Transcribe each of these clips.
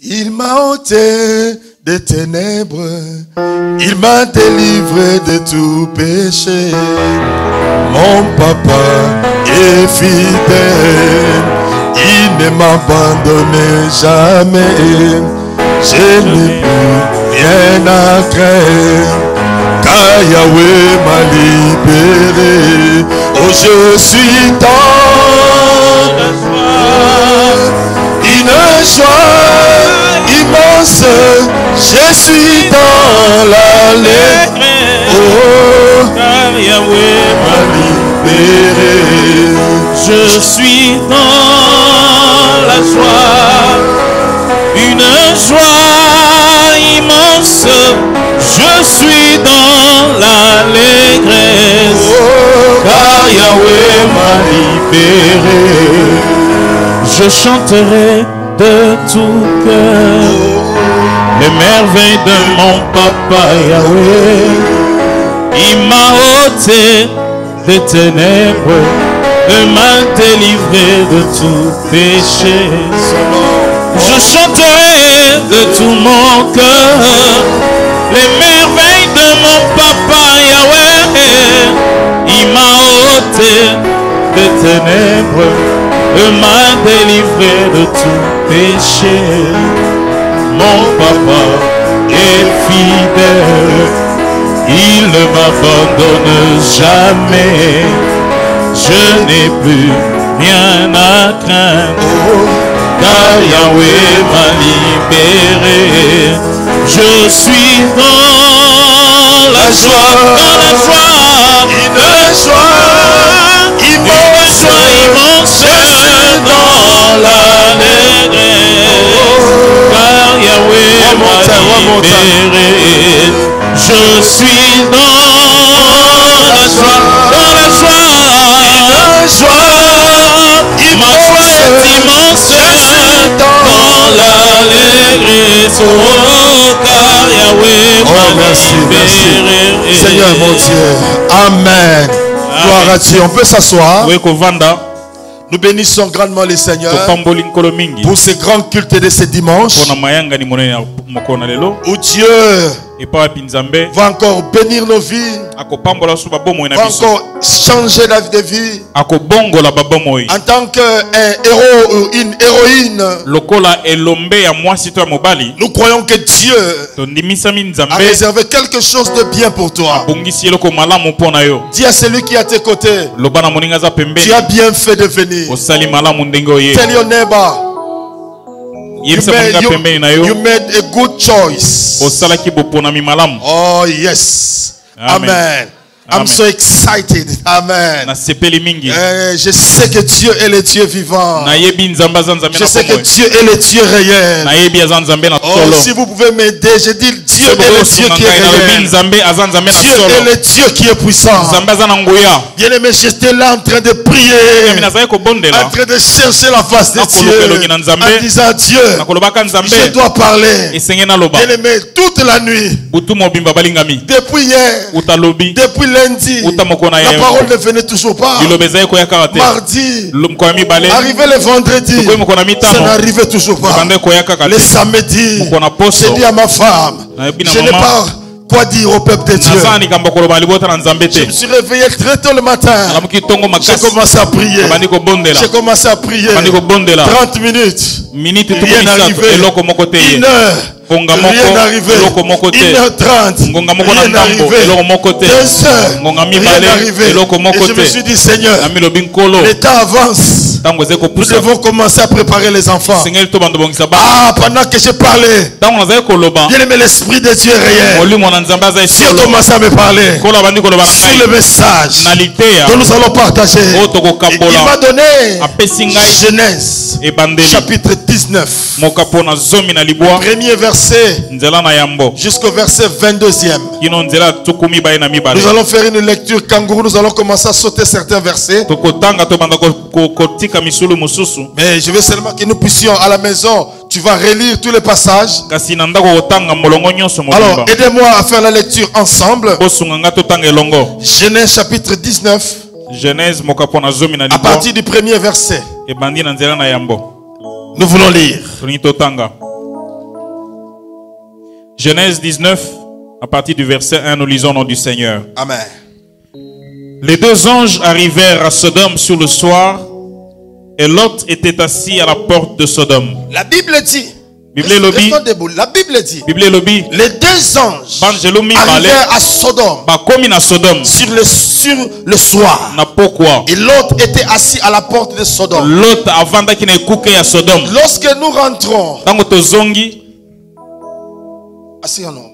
Il m'a ôté des ténèbres, il m'a délivré de tout péché. Mon papa est fidèle, il ne m'abandonne jamais. Je n'ai plus rien à craindre, car Yahweh m'a libéré. Oh, je suis dans la joie, une joie immense. Je suis dans l'allégresse, oh, car Yahweh m'a libéré. Je suis dans la joie, une joie immense. Je suis dans l'allégresse, Oh, car Yahweh m'a libéré. Je chanterai de tout cœur les merveilles de mon papa Yahweh. Il m'a ôté des ténèbres, il m'a délivré de tout péché. Je chanterai de tout mon cœur les merveilles de mon papa Yahweh. Il m'a ôté des ténèbres, il m'a délivré de tout péché. Mon papa est fidèle, il ne m'abandonne jamais. Je n'ai plus rien à craindre, car Yahweh m'a libéré. Je suis dans la joie, une joie immense, dans l'allégresse, car Yahweh m'a libéré. Je suis dans la joie, une joie immense, dans l'allégresse, oh, car Yahweh m'a libéré. Seigneur mon Dieu, Amen. Gloire à Dieu. On peut s'asseoir. Nous bénissons grandement le Seigneur pour ce grand culte de ce dimanche où Dieu va encore bénir nos vies, va encore changer la vie de vie. En tant qu'un héros ou une héroïne, nous croyons que Dieu a réservé quelque chose de bien pour toi. Dis à celui qui est à tes côtés, tu as bien fait de venir. Tell your neighbor, you made a good choice. Oh yes. Amen. I'm so excited. Amen. Je sais que Dieu est le Dieu vivant. Je sais que Dieu est le Dieu réel. Oh, si vous pouvez m'aider, je dis Dieu est le Dieu qui est réel. Dieu est le Dieu qui est puissant. Bien aimé, j'étais là en train de prier, en train de chercher la face de Dieu, en disant Dieu, je dois parler. Bien aimé, toute la nuit, depuis hier, depuis lundi, la parole ne venait toujours pas. Mardi, arrivé le vendredi, ça n'arrivait toujours pas. Le samedi, j'ai dit à ma femme, je n'ai pas quoi dire au peuple de Dieu. Je me suis réveillé très tôt le matin. J'ai commencé à prier. J'ai commencé à prier. 30 minutes. Rien n'arrivait. 1 heure. Rien n'arrivait. 1h30. Rien n'arrivait. 2 heures. Rien n'arrivait. Et je me suis dit, Seigneur, le temps avance. Nous devons commencer à préparer les enfants. Ah, pendant que je parlais, bien aimé, l'Esprit de Dieu est réel. Dieu commence à me parler sur le message que nous allons partager. Il m'a donné Genèse chapitre 19, premier verset jusqu'au verset 22e. Nous allons faire une lecture kangourou. Nous allons commencer à sauter certains versets. Mais je veux seulement que nous puissions à la maison. Tu vas relire tous les passages. Alors, aidez-moi à faire la lecture ensemble. Genèse chapitre 19. À partir du premier verset. Nous voulons lire. Genèse 19, à partir du verset 1, nous lisons au nom du Seigneur. Amen. Les deux anges arrivèrent à Sodome sur le soir, et Lot était assis à la porte de Sodome. La Bible dit, la Bible dit, les deux anges arrivèrent à Sodome sur le soir. Et Lot était assis à la porte de Sodome. Lorsque nous rentrons, asseyons-nous.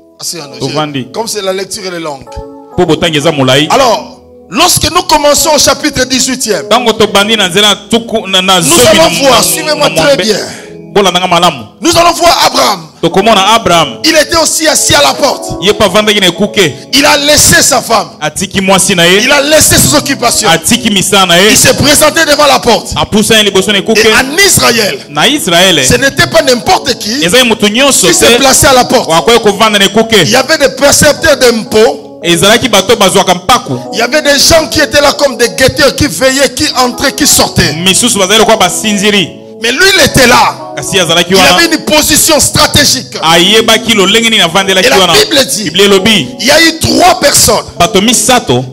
Comme c'est la lecture, elle est longue. Alors, lorsque nous commençons au chapitre 18e, nous allons voir, suivez-moi très bien. Nous allons voir Abraham. Il était aussi assis à la porte. Il a laissé sa femme. Il a laissé ses occupations. Il s'est présenté devant la porte. Et en Israël, ce n'était pas n'importe qui s'est placé à la porte. Il y avait des percepteurs d'impôts. Il y avait des gens qui étaient là comme des guetteurs qui veillaient, qui entraient, qui sortaient. Mais lui, il était là. Il avait une position stratégique. Et la Bible dit, il y a eu 3 personnes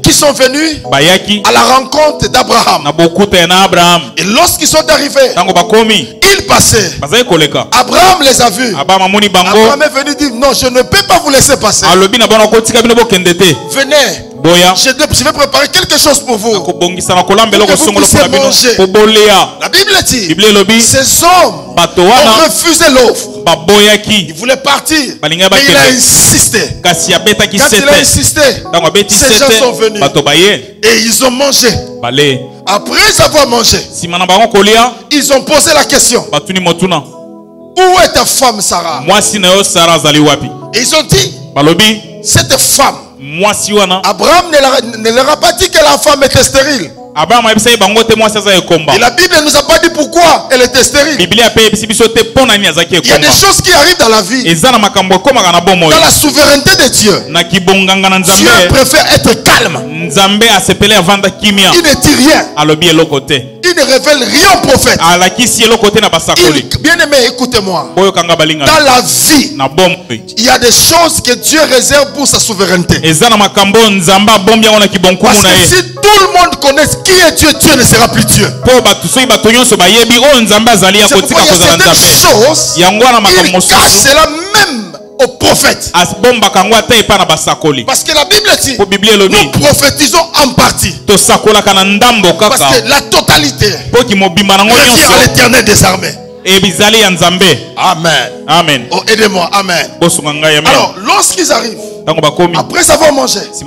qui sont venues à la rencontre d'Abraham. Et lorsqu'ils sont arrivés, ils passaient. Abraham les a vus. Abraham est venu dire, non, je ne peux pas vous laisser passer. Venez. Je vais préparer quelque chose pour vous. Pour que vous puissiez manger. La Bible dit, ces hommes ont refusé l'offre. Il voulait partir, mais il a insisté. Quand il a insisté, ces gens sont venus et ils ont mangé. Après avoir mangé, ils ont posé la question, où est ta femme Sarah? Et ils ont dit, cette femme, Abraham ne leur a pas dit que la femme était stérile. Et la Bible ne nous a pas dit pourquoi elle était stérile. Il y a des choses qui arrivent dans la vie. Dans la souveraineté de Dieu, Dieu préfère être calme. Il ne dit rien. Il ne révèle rien au prophète. Bien aimé, écoutez-moi. Dans la vie, il y a des choses que Dieu réserve pour sa souveraineté. Parce que si tout le monde connaît qui est Dieu, Dieu ne sera plus Dieu. C'est pourquoi il y a certaines choses, il cache cela même aux prophètes. Parce que la Bible dit, nous prophétisons en partie. Parce que la totalité revient à l'Éternel des armées. Amen. Amen. Oh, aidez-moi. Amen. Alors, lorsqu'ils arrivent, après avoir mangé, ils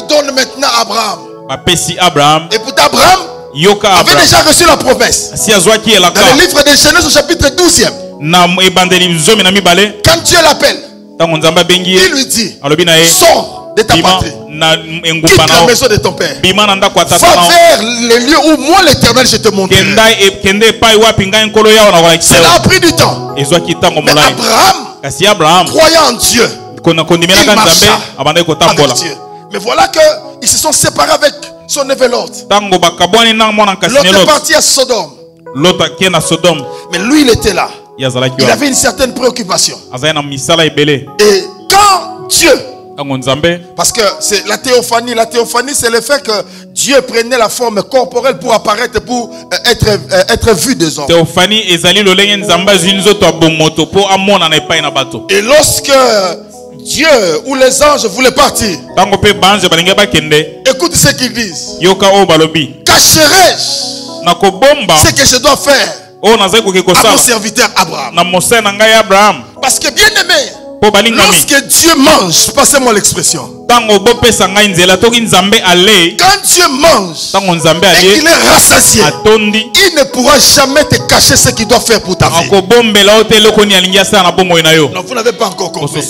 donnent maintenant à Abraham. Et pour Abraham avait déjà reçu la promesse. Dans le livre de Genèse au chapitre 12e. Quand Dieu l'appelle, il lui dit, sors de ta patrie, quitte la maison de ton père, va vers les lieux où moi l'Éternel je te montrerai. Cela a pris du temps. Mais Abraham, croyant en Dieu, il marcha avec Dieu. Mais voilà qu'ils se sont séparés avec son neveu Lot. Lot est parti à Sodome. Mais lui, il était là. Il avait une certaine préoccupation. Et quand Dieu, parce que c'est la théophanie, c'est le fait que Dieu prenait la forme corporelle pour apparaître, pour être vu des hommes. Et lorsque Dieu ou les anges voulaient partir, écoute ce qu'ils disent. Cacherai-je ce que je dois faire à mon serviteur Abraham? Parce que bien aimé, lorsque Dieu mange, passez-moi l'expression, quand Dieu mange et qu'il est rassasié, il ne pourra jamais te cacher ce qu'il doit faire pour ta vie. Non, vous n'avez pas encore compris.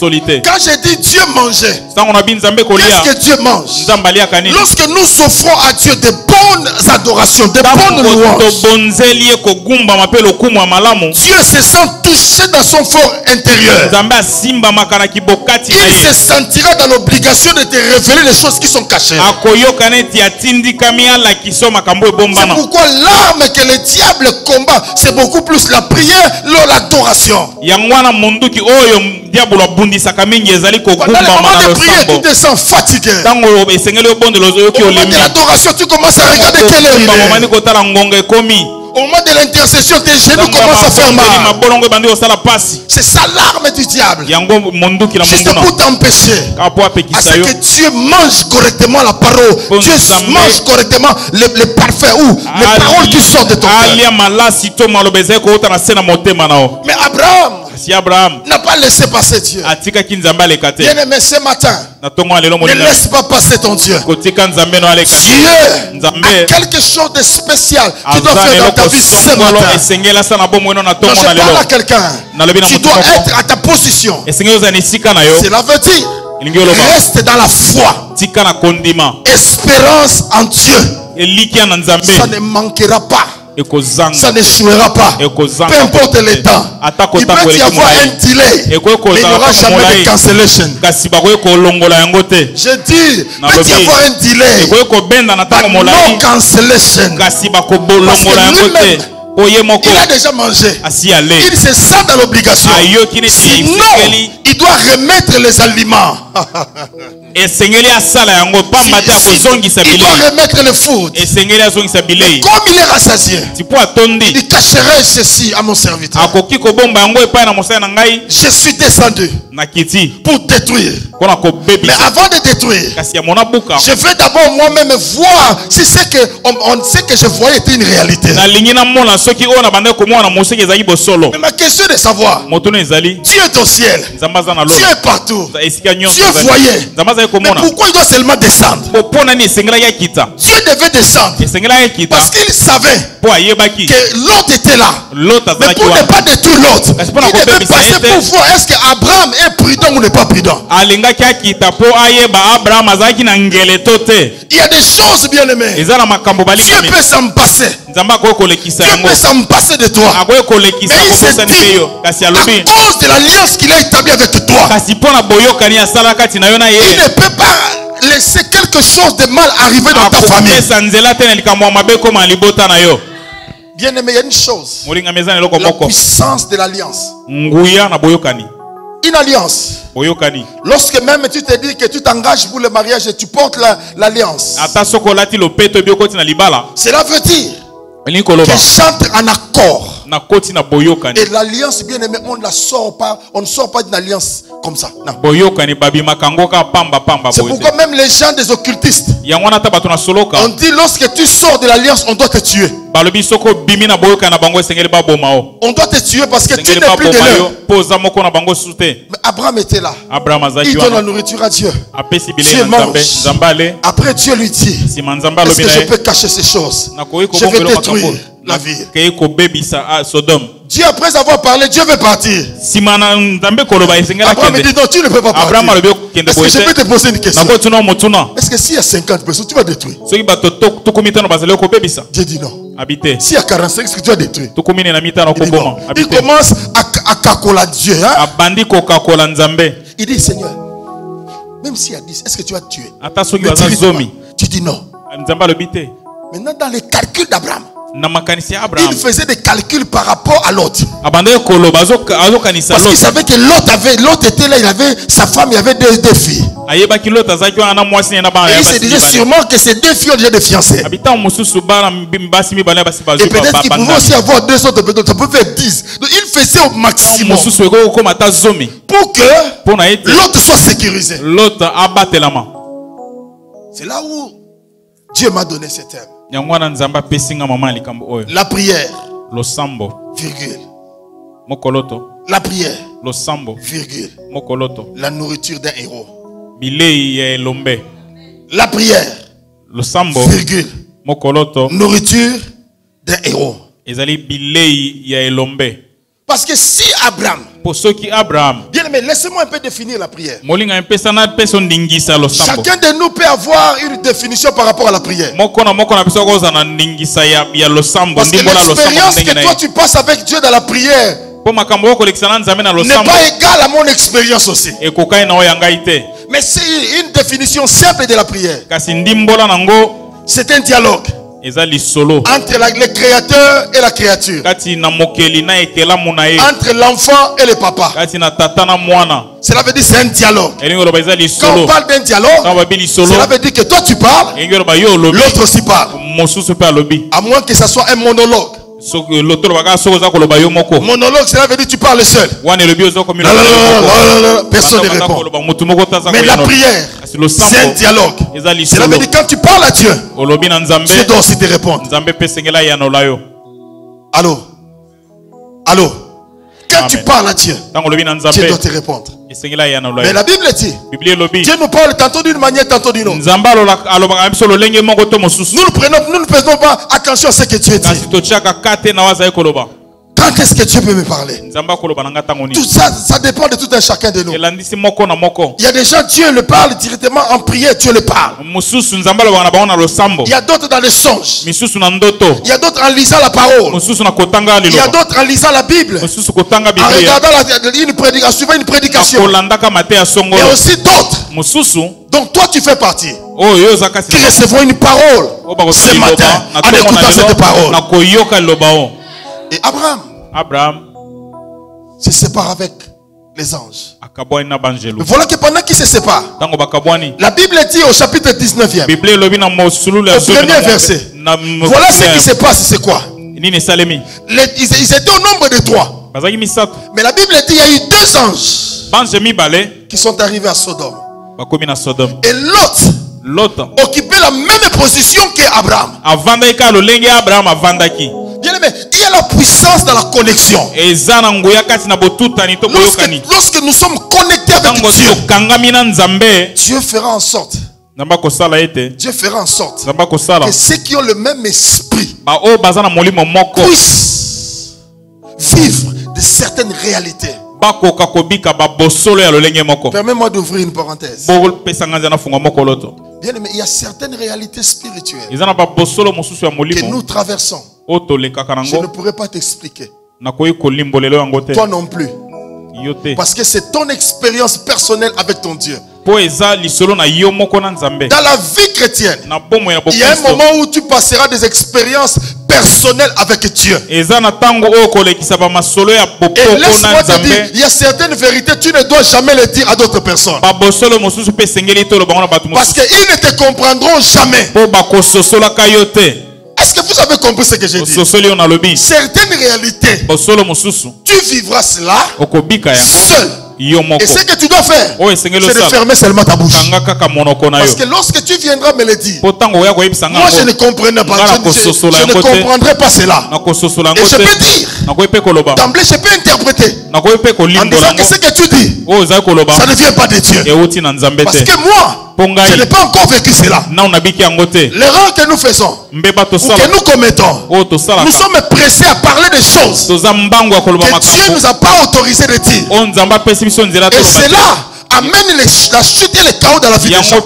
Quand j'ai dit Dieu mangeait, qu'est-ce que Dieu mange? Lorsque nous offrons à Dieu de bonnes adorations, de bonnes louanges, Dieu se sent touché dans son fort intérieur. Il se sentira dans l'obligation besoin de te révéler les choses qui sont cachées. C'est pourquoi l'arme que le diable combat, c'est beaucoup plus la prière, l'adoration. Pendant les moments de prière, tu te sens fatigué. Au moment de l'adoration, tu commences à regarder quelle heure il est. Au moment de l'intercession, tes genoux commencent à faire mal. C'est ça l'arme du diable. Juste pour t'empêcher à ce que Dieu mange correctement la parole. Dieu mange correctement les parfaits ou les paroles qui sortent de ton cœur. Mais Abraham n'a pas laissé passer Dieu. Bien-aimé, ce matin, ne laisse pas passer ton Dieu. Dieu a quelque chose de spécial qui doit faire dans ta vie ce matin. Quand je parle à quelqu'un, tu dois être à ta position. Cela veut dire reste dans la foi, espérance en Dieu. Ça ne manquera pas. Ça n'échouera pas. Peu importe le temps. Il peut y avoir un delay, mais il n'y aura jamais de cancellation. Je dis, il peut y avoir un delay, but no cancellation. Parce que lui-même, il a déjà mangé. Il se sent dans l'obligation. Sinon, il doit remettre les aliments. Il doit remettre le food. Et comme il est rassasié, il cacherait ceci à mon serviteur. Je suis descendu pour détruire. Mais avant de détruire, je veux d'abord moi-même voir si c'est que on sait que je voyais était une réalité. Mais ma question est de savoir, Dieu est au ciel, Dieu est partout, Dieu voyait. Mais pourquoi il doit seulement descendre? Dieu devait descendre parce qu'il savait que l'autre était là. Mais pour ne pas détruire l'autre, il devait passer pour voir est-ce qu'Abraham est prudent ou n'est pas prudent. Il y a des choses, bien aimées, Dieu peut s'en passer. Dieu peut s'en passer de toi. Mais il se dit, à cause de l'alliance qu'il a établie avec toi, il ne peut pas laisser quelque chose de mal arriver dans ta famille. Bien aimé, il y a une chose, la puissance de l'alliance. Une alliance. Lorsque même tu te dis que tu t'engages pour le mariage et tu portes l'alliance, cela veut dire que chante en accord. Et l'alliance, bien aimé, on ne sort pas d'une alliance comme ça. C'est pourquoi même les gens des occultistes, on dit lorsque tu sors de l'alliance, on doit te tuer. On doit te tuer parce que tu n'es plus de l'heure. Mais Abraham était là. Il donne la nourriture à Dieu. Dieu mange. Après Dieu lui dit, est-ce que je peux cacher ces choses? Je vais détruire la ville. Dieu, après avoir parlé, Dieu veut partir. Abraham dit non, tu ne peux pas partir. Est-ce que je peux te poser une question? Est-ce que s'il y a 50 personnes, tu vas détruire? Dieu dit non. S'il y a 45, est-ce que tu vas détruire? Il commence à cacoler Dieu. Il dit Seigneur, même s'il y a 10, est-ce que tu vas tuer? Tu dis non. Maintenant, dans les calculs d'Abraham, il faisait des calculs par rapport à l'autre. Parce qu'il savait que l'autre était là, il avait sa femme, il avait deux filles. Et il se disait sûrement que ces deux filles ont déjà des fiancés. Et peut-être qu'il pouvait aussi avoir deux autres personnes, ça peut faire 10. Donc il faisait au maximum pour que l'autre soit sécurisé. C'est là où Dieu m'a donné ce thème. La prière, virgule. La prière, virgule. La nourriture d'un héros. La prière, virgule. Nourriture d'un héros. Parce que si Abraham, bien aimé, laissez-moi un peu définir la prière. Chacun de nous peut avoir une définition par rapport à la prière. Parce que l'expérience que toi tu passes avec Dieu dans la prière n'est pas égale à mon expérience aussi. Mais c'est une définition simple de la prière. C'est un dialogue entre le créateur et la créature, entre l'enfant et le papa. Cela veut dire c'est un dialogue. Quand on parle d'un dialogue, cela veut dire que toi tu parles, l'autre aussi parle. À moins que ce soit un monologue. Monologue, cela veut dire que tu parles seul. Personne ne répond. Mais la prière, c'est un dialogue. Cela veut dire que quand tu parles à Dieu, Dieu doit aussi te répondre. Allô? Allô? Quand tu parles à Dieu, Dieu doit te répondre. Mais la Bible dit, Dieu nous parle tantôt d'une manière, tantôt d'une autre. Nous ne faisons pas attention à ce que Dieu dit. Quand est-ce que Dieu peut me parler? Tout ça, ça dépend de tout un chacun de nous. Il y a des gens, Dieu le parle directement en prière, Dieu le parle. Il y a d'autres dans les songes. Il y a d'autres en lisant la parole. Il y a d'autres en lisant la Bible. En regardant une prédication, suivant une prédication. Il y a aussi d'autres. Donc toi tu fais partie. Qui recevront une parole ce matin en écoutant cette parole. Et Abraham se sépare avec les anges. Voilà que pendant qu'il se sépare, la Bible dit au chapitre 19e, au premier verset, voilà ce qui se passe, c'est quoi? Ils étaient au nombre de 3. Mais la Bible dit qu'il y a eu 2 anges qui sont arrivés à Sodome. Et l'autre occupait la même position qu'Abraham. Bien aimé, il y a la puissance dans la connexion. Lorsque nous sommes connectés avec Dieu, Dieu fera en sorte que ceux qui ont le même esprit puissent vivre de certaines réalités. Permets-moi d'ouvrir une parenthèse. Bien aimé, il y a certaines réalités spirituelles que nous traversons. Je ne pourrais pas t'expliquer. Toi non plus. Parce que c'est ton expérience personnelle avec ton Dieu. Dans la vie chrétienne, il y a un moment où tu passeras des expériences personnelles avec Dieu. Et laisse-moi te dire, il y a certaines vérités, tu ne dois jamais les dire à d'autres personnes. Parce qu'ils ne te comprendront jamais. Est-ce que vous avez compris ce que j'ai dit? Certaines réalités, tu vivras cela seul. Et ce que tu dois faire, c'est de fermer seulement ta bouche. Parce que lorsque tu viendras me le dire, moi je ne comprenais pas. Je ne comprendrai pas cela. Et je peux dire, d'emblée je peux interpréter en disant que ce que tu dis, ça ne vient pas de Dieu. Parce que moi, je n'ai pas encore vécu cela. L'erreur que nous faisons, ou que nous commettons, nous sommes pressés à parler des choses que Dieu ne nous a pas autorisé de dire. Et cela amène la chute et le chaos dans la vie des gens.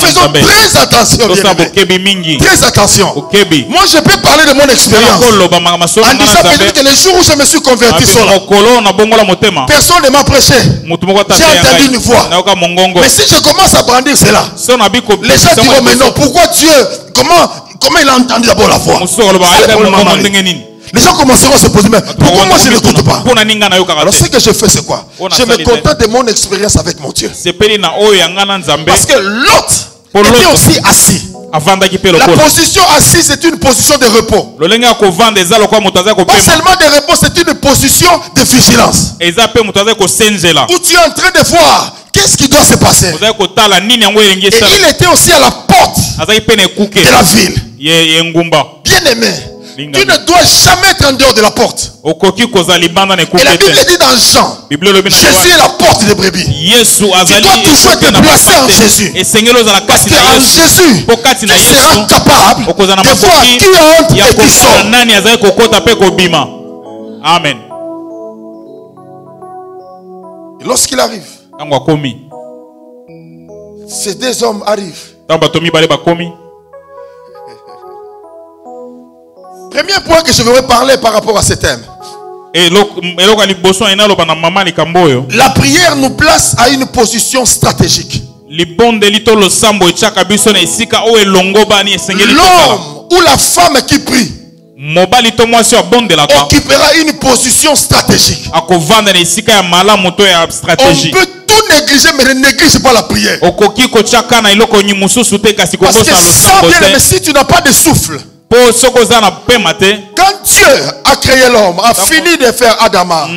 Faisons très attention, bien-aimés. Très attention. Moi, je peux parler de mon expérience en disant peut-être que le jour où je me suis converti personne ne m'a prêché. J'ai entendu une voix. Mais si je commence à brandir cela, les gens diront, mais non, pourquoi Dieu, comment il a entendu d'abord la voix? Les gens commenceront à se poser, mais pourquoi moi je n'écoute pas? Alors ce que je fais, c'est quoi? Je me contente de mon expérience avec mon Dieu. Parce que l'autre était aussi assis. La position assise, c'est une position de repos. Pas seulement de repos, c'est une position de vigilance. Où tu es en train de voir qu'est-ce qui doit se passer. Et il était aussi à la porte de la ville. Bien aimé, tu ne dois jamais être en dehors de la porte. Et la Bible dit dans Jean, Jésus est la porte des brebis. Tu dois toujours être placé en Jésus. Parce qu'en Jésus, tu seras capable de voir qui entre et qui sort. Amen. Et lorsqu'il arrive, ces 2 hommes arrivent. Premier point que je voudrais parler par rapport à ce thème. La prière nous place à une position stratégique. L'homme ou la femme qui prie occupera une position stratégique. On peut tout négliger, mais ne néglige pas la prière. Parce que sans bien, si tu n'as pas de souffle, quand Dieu a créé l'homme, a fini de faire Adama,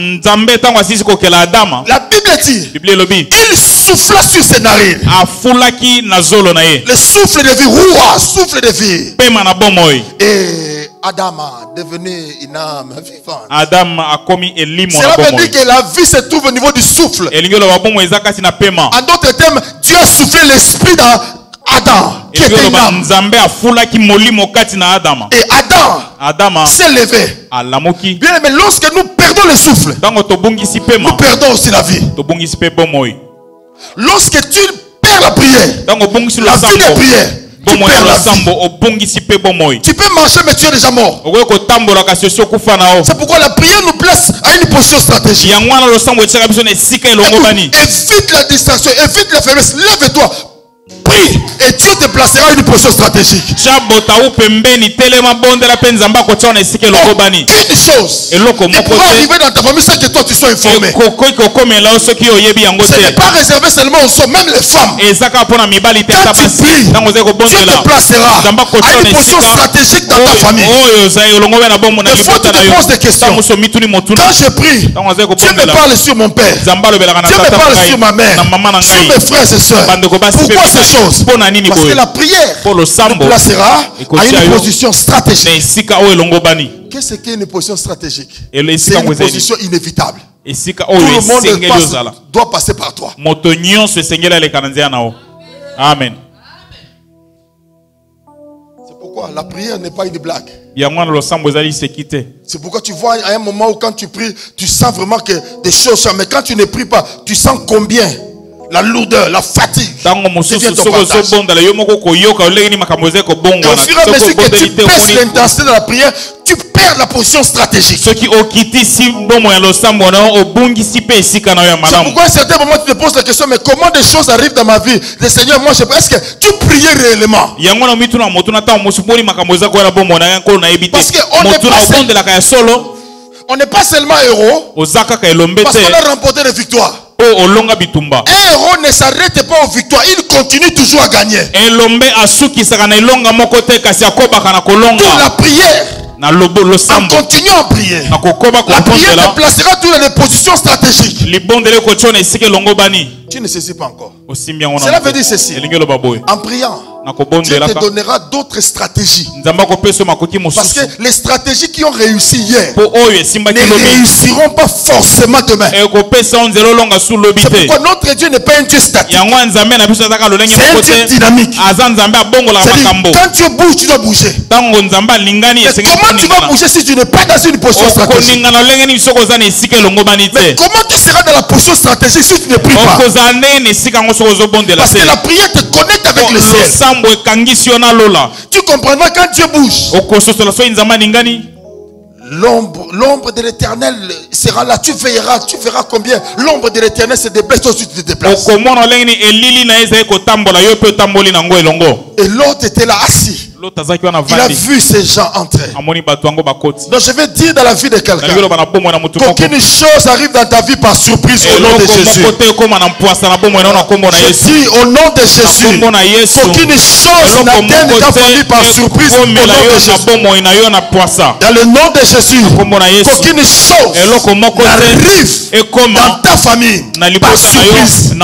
la Bible dit, il souffla sur ses narines. Le souffle de vie, roua, souffle de vie. Et Adama devenu une âme vivante. Cela veut dire que la vie se trouve au niveau du souffle. En d'autres termes, Dieu a soufflé l'esprit dans Adam, qui était une âme. Et Adam s'est levé. Bien, mais lorsque nous perdons le souffle, nous perdons aussi la vie. Lorsque tu perds la prière, la vie de prière, tu perds la vie. Tu peux marcher, mais tu es déjà mort. C'est pourquoi la prière nous place à une position stratégique. Évite la distraction, évite la faiblesse, lève-toi. Prie et Dieu te placera à une position stratégique. Une chose, il pourra arriver dans ta famille sans que toi tu sois informé. Ce n'est pas réservé seulement aux hommes, même les femmes. Quand tu pries, Dieu te placera à une position stratégique dans ta famille. Des fois tu te poses des questions. Quand je prie, Dieu me parle sur mon père, Dieu me parle sur ma mère, sur mes frères et sœurs. Pourquoi ces choses? Parce que la prière nous placera à une position stratégique. Qu'est-ce qu'est une position stratégique? C'est une position inévitable. Tout le monde doit passer par toi. Amen. C'est pourquoi la prière n'est pas une blague. C'est pourquoi tu vois à un moment où quand tu pries, tu sens vraiment que des choses, mais quand tu ne pries pas, tu sens combien la lourdeur, la fatigue devient ton partage. Et au fur et à mesure que tu baisses l'intensité de la prière, tu perds la position stratégique. C'est pourquoi à un certain moment tu te poses la question, mais comment des choses arrivent dans ma vie? Le Seigneur, moi, est-ce que tu priais réellement? Parce qu'on n'est pas seulement héros parce qu'on a remporté des victoires. Un héros ne s'arrête pas aux victoires, il continue toujours à gagner. D'où la prière. En continuant à prier, la prière te placera toujours dans des positions stratégiques. Tu ne sais pas encore. Cela veut dire ceci. En priant, Dieu te donnera d'autres stratégies. Parce que les stratégies qui ont réussi hier ne réussiront pas forcément demain. C'est pourquoi notre Dieu n'est pas un Dieu statique. C'est un Dieu dynamique. C'est-à-dire, quand Dieu bouge, tu dois bouger. Mais comment tu vas bouger si tu n'es pas dans une position stratégique? Mais comment tu seras dans la position stratégique si tu ne pries pas? Parce que la prière te connecte avec le ciel. Tu comprendras quand Dieu bouge. L'ombre de l'Éternel sera là. Tu veilleras, tu verras combien l'ombre de l'Éternel se déplace, toi aussi tu te déplaces. Et l'autre était là assis. Il a vu ces gens entrer. Donc je vais dire dans la vie de quelqu'un qu'aucune chose arrive dans ta vie par surprise au nom de Jésus. Je dis au nom de Jésus qu'aucune chose n'atteigne ta famille par surprise au nom de Jésus. Dans le nom de Jésus, qu'aucune chose n'arrive dans ta famille par surprise.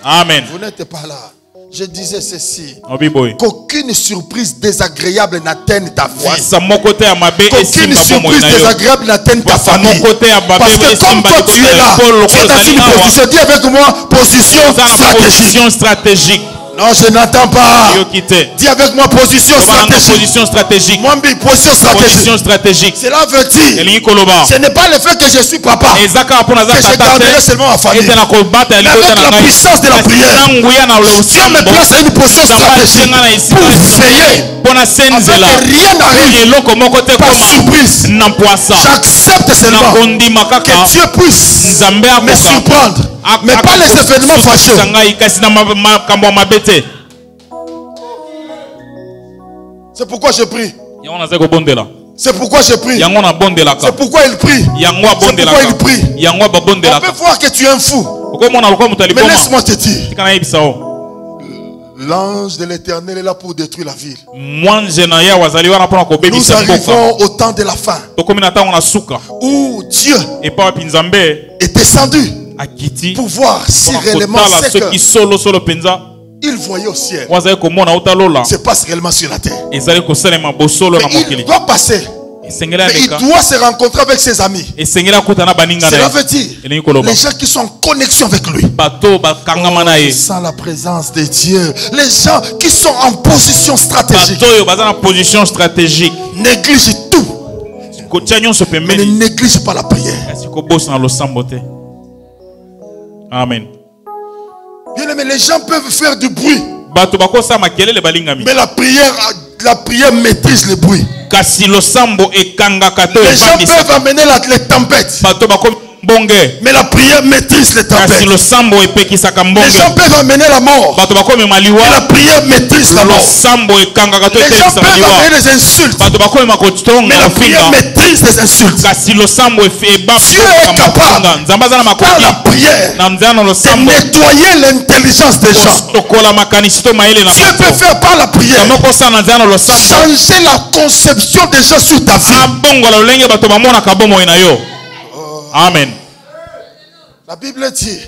Amen. Vous n'êtes pas là. Je disais ceci, qu'aucune surprise désagréable n'atteigne ta vie. Qu'aucune surprise désagréable n'atteigne ta famille. Parce que comme toi tu es là, tu es dans une position, dis avec moi, position stratégique. Non, je n'entends pas. Dis avec moi position stratégique. Position stratégique. Cela veut dire, ce n'est pas le fait que je suis papa, que je garderai seulement ma famille. Mais avec la puissance de la prière, Dieu me place à une position stratégique pour veiller afin que rien n'arrive par surprise. J'accepte seulement que Dieu puisse me surprendre, mais pas les événements fâcheux. C'est pourquoi je prie. C'est pourquoi je prie. C'est pourquoi il prie. C'est pourquoi il prie. On peut voir que tu es un fou. Mais laisse-moi te dire. L'ange de l'Éternel est là pour détruire la ville. Nous arrivons au temps de la fin où Dieu est descendu pour voir si réellement c'est que il voyait au ciel se passe réellement sur la terre. Mais il doit passer. Mais il doit se rencontrer avec ses amis. Cela veut dire les gens qui sont en connexion avec lui. Sans la présence de Dieu. Les gens qui sont en position stratégique. Négligent tout. Mais ne négligent pas la prière. Amen. Bien aimé, les gens peuvent faire du bruit. Mais la prière maîtrise le bruit. Les gens peuvent amener les tempêtes. Mais la prière maîtrise les tempêtes. Les gens peuvent amener la mort. Mais la prière maîtrise la mort. Les gens peuvent amener les insultes. Mais la prière maîtrise les insultes. Dieu est capable, par la prière, de nettoyer l'intelligence des gens. Dieu peut faire par la prière changer la conception des gens sur ta vie. Amen. La Bible dit,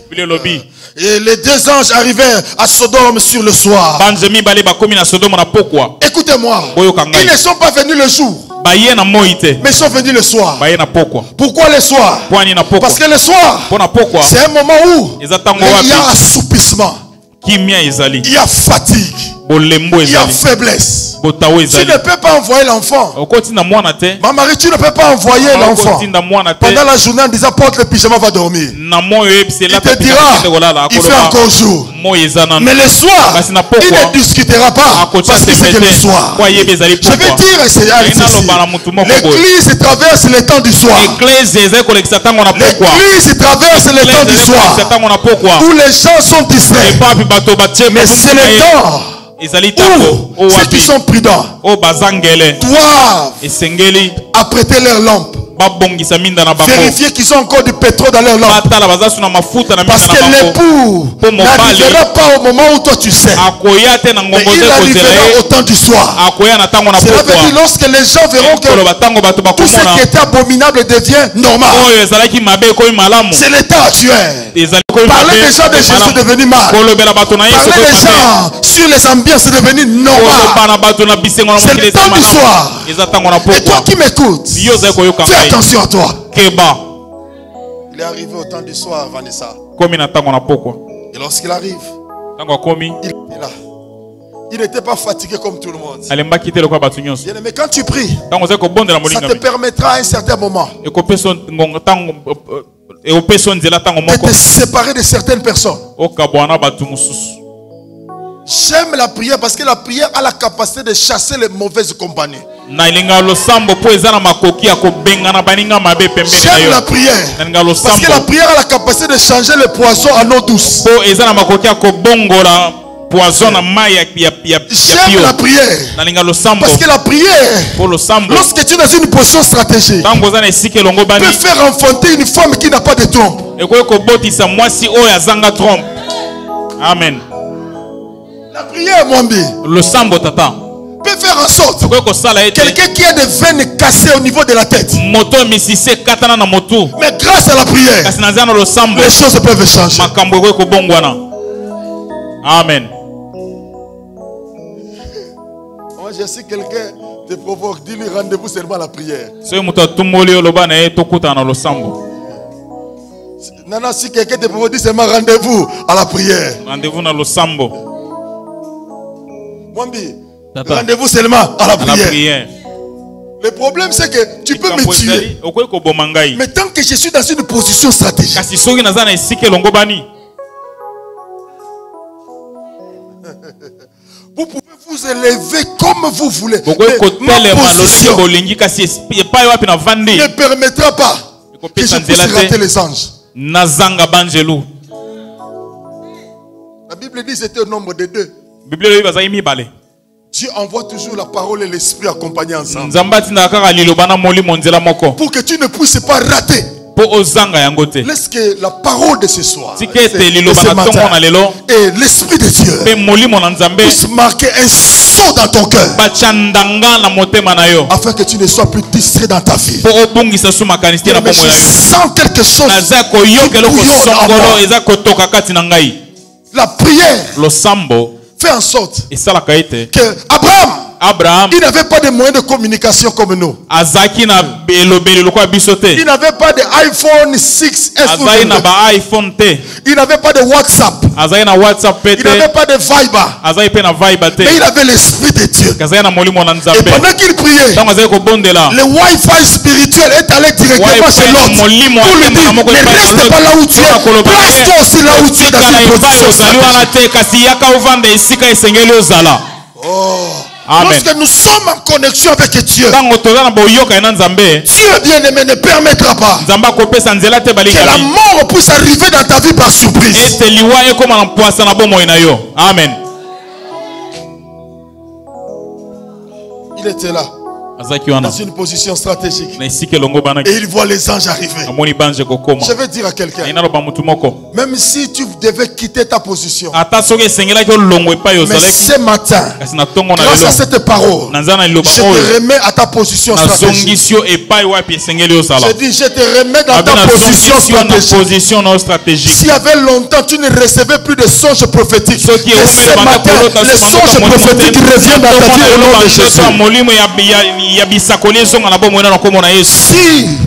et les deux anges arrivèrent à Sodome sur le soir. Écoutez-moi, ils ne sont pas venus le jour, mais ils sont venus le soir. Pourquoi le soir? Parce que le soir, c'est un moment où il y a assoupissement, il y a fatigue, il y a faiblesse. Tu ne peux pas envoyer l'enfant. Ma mari, tu ne peux pas envoyer l'enfant pendant la journée en disant porte le pyjama, va dormir. Il te dira, il fait encore jour. Mais le soir, il ne discutera pas parce que c'est que le soir. Je vais dire l'église traverse le temps du soir. L'église traverse le temps du soir où les gens sont distraits. Mais c'est le temps où ceux qui sont prudents doivent apprêter leurs lampes. Vérifier qu'ils ont encore du pétrole dans leur lampe. Parce que l'époux n'arrivera pas au moment où toi tu sais. Mais il arrivera au temps du soir. Cela veut dire lorsque les gens verront que tout ce qui était abominable devient normal. C'est l'état actuel. Parler des gens de Jésus est devenu mal. Parler des gens sur les ambiances est devenu normal. C'est le temps du soir. Et toi qui m'écoutes, fais attention à toi. Il est arrivé au temps du soir, Vanessa. Et lorsqu'il arrive, il est là. Il n'était pas fatigué comme tout le monde. Mais quand tu pries, ça te permettra à un certain moment de te séparer de certaines personnes. J'aime la prière parce que la prière a la capacité de chasser les mauvaises compagnies. J'aime la prière parce que la prière a la capacité de changer le poison en eau douce. J'aime la prière parce que la prière, lorsque tu es dans une position stratégique, peut faire enfanter une femme qui n'a pas de trompe. Amen. La prière, mon bien, le sambo tata peut faire en sorte quelqu'un qui a des veines cassées au niveau de la tête, mais grâce à la prière, les choses peuvent changer. Amen. Moi, je sais quelqu'un te provoque, dis-lui rendez-vous seulement à la prière. Non, si quelqu'un te provoque, dis seulement rendez-vous à la prière. Rendez-vous dans le sambo. rendez-vous seulement à la prière. Le problème c'est que tu peux me tuer. Mais tant que je suis dans une position stratégique, vous pouvez vous élever comme vous voulez. Ma position ne permettra pas que je puisse rater les anges. La Bible dit que c'était au nombre de 2. Dieu envoie toujours la parole et l'esprit accompagnés ensemble. Pour que tu ne puisses pas rater. Laisse que la parole de ce soir, de ce matin, et l'esprit de Dieu puisse marquer un saut dans ton cœur, afin que tu ne sois plus distrait dans ta vie. Mais je sens quelque chose qui en moi. La prière fait en sorte que Abraham, il n'avait pas de moyens de communication comme nous. Il n'avait pas de iPhone 6S. Il n'avait pas de WhatsApp. Il n'avait pas de Viber. Mais il avait l'esprit de Dieu. Et pendant qu'il priait, le Wi-Fi spirituel est allé directement chez l'autre pour lui dire, ne reste pas là où tu es, place-toi aussi là où tu es dans une position. Lorsque nous sommes en connexion avec Dieu, Dieu bien-aimé ne permettra pas que la mort puisse arriver dans ta vie par surprise. Amen. Il était là, dans une position stratégique, et il voit les anges arriver. Je vais dire à quelqu'un, même si tu devais quitter ta position, mais ce matin, grâce à cette parole, je te remets à ta position stratégique. Je dis, je te remets dans ta position stratégique. S'il y avait longtemps, tu ne recevais plus de songes prophétiques, mais ce matin, les songes prophétiques reviennent dans ta vie au nom de Jésus. Si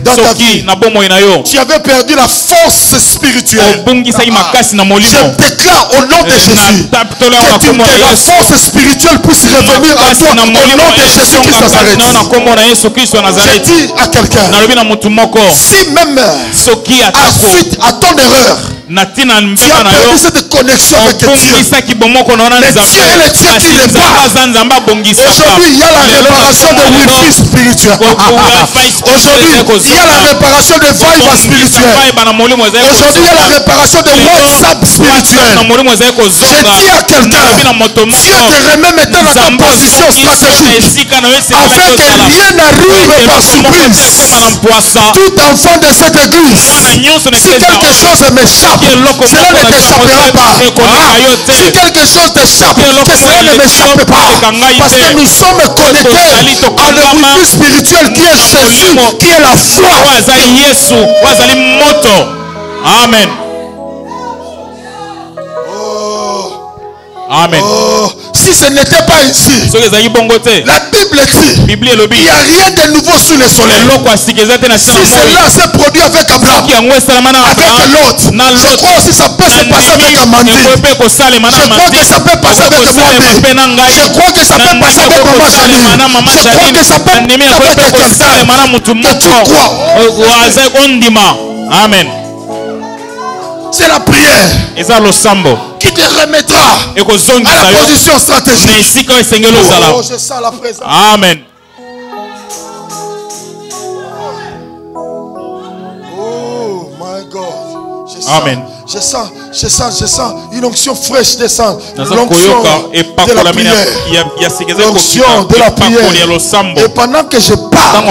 dans ta vie tu avais perdu la force spirituelle, je déclare au nom de Jésus que la force spirituelle puisse revenir à toi au nom de Jésus-Christ de Nazareth. Je dis à quelqu'un, si même à suite à ton erreur tu as perdu cette connexion avec Dieu, mais Dieu est le Dieu qui répare. Aujourd'hui, il y a la réparation de Wi-Fi spirituel. Aujourd'hui, il y a la réparation de Viber spirituel. Aujourd'hui, il y a la réparation de WhatsApp spirituel. Je dis à quelqu'un, Dieu te remet maintenant dans ta position stratégique, afin que rien n'arrive par surprise. Tout enfant de cette église, si quelque chose m'échappe, cela ne t'échappera pas. Si quelque chose t'échappe, que cela ne m'échappe pas. Parce que nous sommes connectés à le Wi-Fi spirituel qui est Jésus, qui est la foi. Amen. Amen. Si ce n'était pas ici, la Bible dit, il n'y a rien de nouveau sous le soleil. Si cela s'est produit avec Abraham, avec l'autre, je crois aussi que ça peut se passer avec Amandine. Je crois que ça peut passer avec Mwambi. Je crois que ça peut passer avec Maman Chani. Je crois que ça peut passer avec quelqu'un que tu crois. Amen. C'est la prière qui te remettra à la position stratégique. Oh, je sens la présence. Amen. Oh my God. Amen. Je sens une onction fraîche descendre. L'onction de la prière. L'onction de la prière. Et pendant que je parle,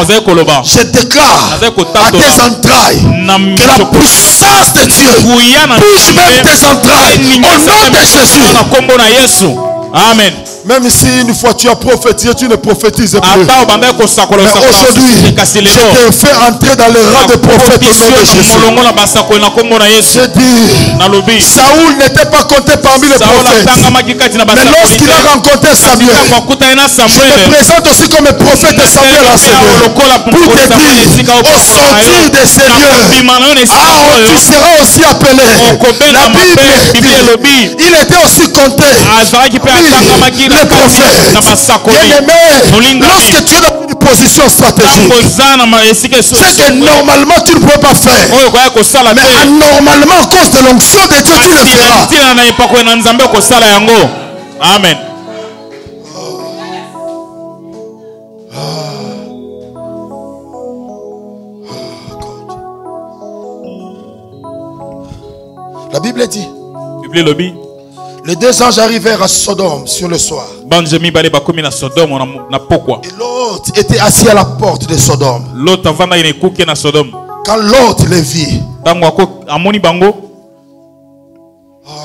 je déclare à tes entrailles que la puissance de Dieu touche même tes entrailles. Au nom de Jésus. Amen. Même si une fois tu as prophétisé, tu ne prophétises plus. Mais aujourd'hui, je te fais entrer dans le rang de prophète au nom de Jésus. Je dis, Saoul n'était pas compté parmi les prophètes. Mais lorsqu'il a rencontré Samuel, je me présente aussi comme prophète de Samuel en Seigneur. Pour te dire, au sortir de ces lieux, tu seras aussi appelé. La Bible dit, il était aussi compté. Oui, le prophète. Bien-aimé, lorsque tu es dans une position stratégique, c'est que normalement tu ne peux pas faire. Mais normalement, à cause de l'onction de Dieu, tu le feras. Amen. La Bible dit, les deux anges arrivèrent à Sodome sur le soir. Et l'autre était assis à la porte de Sodome. Quand l'autre les vit,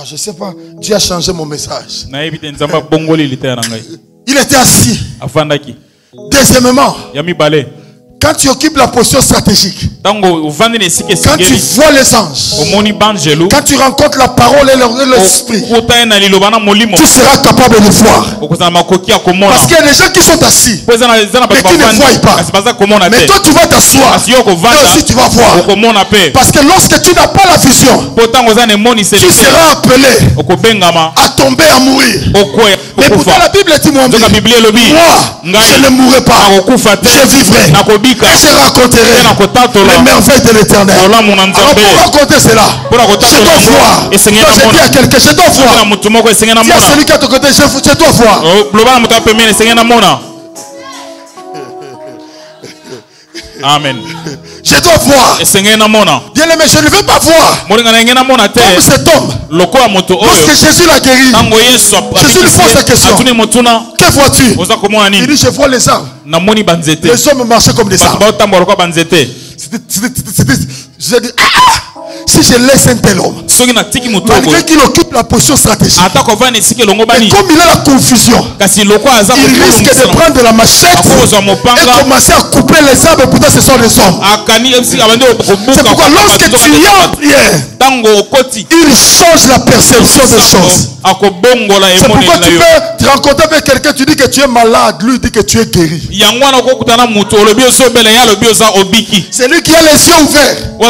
je ne sais pas, Dieu a changé mon message. Il était assis. Deuxièmement, quand tu occupes la position stratégique, quand tu vois les anges, quand tu rencontres la parole et l'esprit, tu seras capable de voir. Parce qu'il y a des gens qui sont assis, mais qui ne voient pas. Mais toi tu vas t'asseoir, et aussi tu vas voir. Parce que lorsque tu n'as pas la vision, tu seras appelé à tomber, à mourir. Mais pourtant la Bible dit, moi, je ne mourrai pas, je vivrai. Et je raconterai les merveilles de l'Éternel. Alors pour raconter cela, je dois voir. Donc je dis à quelqu'un, je dois voir. Dis à celui qui est à ton côté, je dois voir. Amen. Je dois voir. Bien aimé, je ne veux pas voir comme cet homme. Lorsque Jésus l'a guéri, Jésus lui pose la question, que vois-tu? Il dit, je vois les arbres. Les hommes marchaient comme des arbres. Je dis, si je laisse un tel homme, malgré qu'il occupe la position stratégique, et comme il a la confusion, il risque de prendre la machette et commencer à couper les arbres. Pourtant ce sont les hommes. C'est pourquoi lorsque tu es en prière, il change la perception des choses. C'est pourquoi tu peux te rencontrer avec quelqu'un, tu dis que tu es malade, lui dit que tu es guéri. C'est lui qui a les yeux ouverts. Il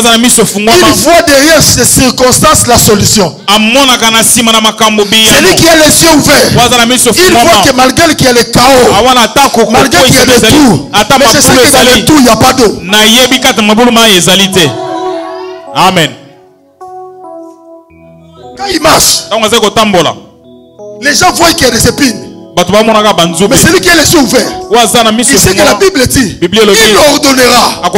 voit derrière ces circonstances la solution. C'est lui qui a les yeux ouverts. Il voit que malgré qu'il y a le chaos, malgré qu'il y a le tout, mais je sais que dans le tout il n'y a pas d'eau. Amen. Quand il marche, les gens voient qu'il y a des épines. Mais celui qui a les yeux ouverts, il sait que la Bible dit, il ordonnera à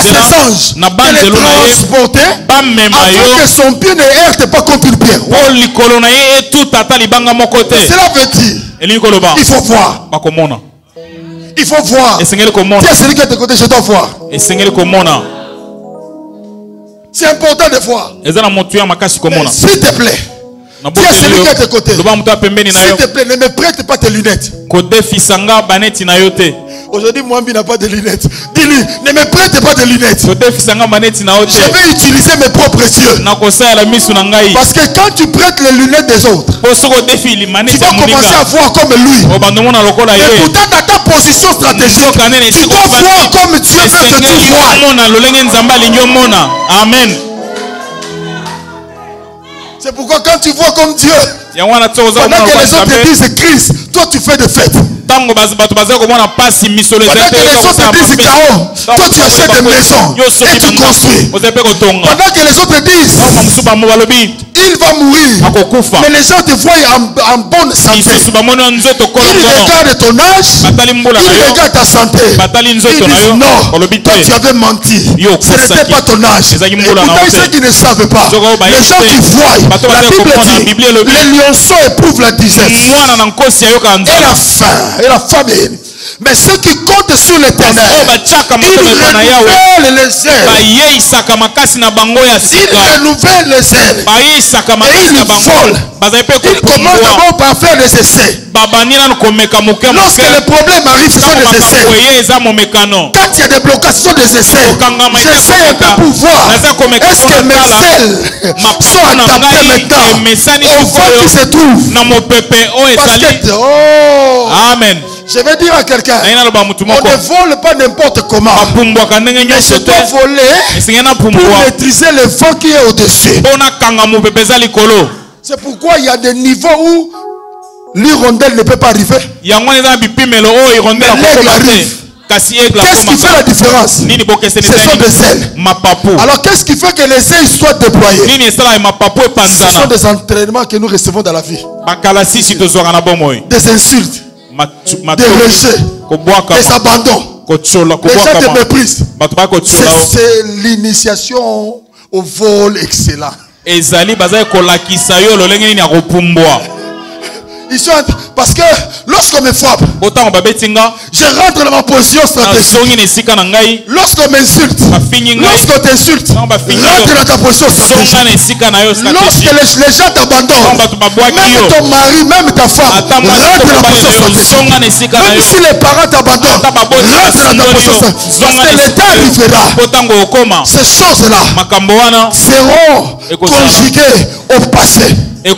ses anges de les transporter afin que son pied ne heurte pas contre une pierre. Cela veut dire, il faut voir. Il faut voir. Dis à celui qui est à côté, je dois voir. C'est important de voir. S'il te plaît, dis à celui qui est à côté, s'il te plaît, ne me prête pas tes lunettes. Aujourd'hui, Mwambi n'a pas de lunettes. Dis-lui, ne me prête pas de lunettes. Je vais utiliser mes propres yeux. Parce que quand tu prêtes les lunettes des autres, tu vas commencer à voir comme lui. Et pourtant, dans ta position stratégique, tu dois voir comme Dieu veut que tu vois. Amen. C'est pourquoi quand tu vois comme Dieu, pendant que les autres disent Christ, toi tu fais des fêtes. Pendant que les autres disent chaos, toi tu achètes des maisons et tu construis. Pendant que les autres disent il va mourir, mais les gens te voient en bonne santé. Ils regardent ton âge, ils regardent ta santé. Ils disent non, toi tu avais menti, ce n'était pas ton âge. Et pourtant ceux qui ne savent pas, les gens qui voient, la Bible dit les lionceaux éprouvent la disette et la faim et la famine. Mais ceux qui comptent sur l'Éternel, ils renouvellent les ailes. Ils renouvellent les ailes. Et ils volent. Ils commencent d'abord par faire des essais. Lorsque les problèmes arrivent, ce sont des essais. Quand il y a des blocages, ce sont des essais. J'essaie un peu pour voir. Est-ce que mes ailes sont adaptées maintenant au vent qui se trouve? Parce que, Amen. Je vais dire à quelqu'un, on ne vole pas n'importe comment. Mais je dois voler pour maîtriser le vent qui est au-dessus. C'est pourquoi il y a des niveaux où l'hirondelle ne peut pas arriver. Mais l'aigle arrive. Qu'est-ce qui fait la différence? Ce sont des ailes. Alors qu'est-ce qui fait que les ailes soient déployées? Ce sont des entraînements que nous recevons dans la vie. Des insultes, des rejets, des abandons. Les gens te méprisent. C'est l'initiation au vol excellent. Ils sont, parce que lorsqu'on me frappe, je rentre dans ma position stratégique. Lorsqu'on m'insulte, lorsqu'on t'insulte, rentre dans ta position stratégique. Lorsque les gens t'abandonnent, même ton mari, même ta femme, rentre dans la position stratégique. Même si les parents t'abandonnent, rentre dans ta position stratégique. Parce que l'état arrivera. Ces choses-là seront conjuguées au passé. Tu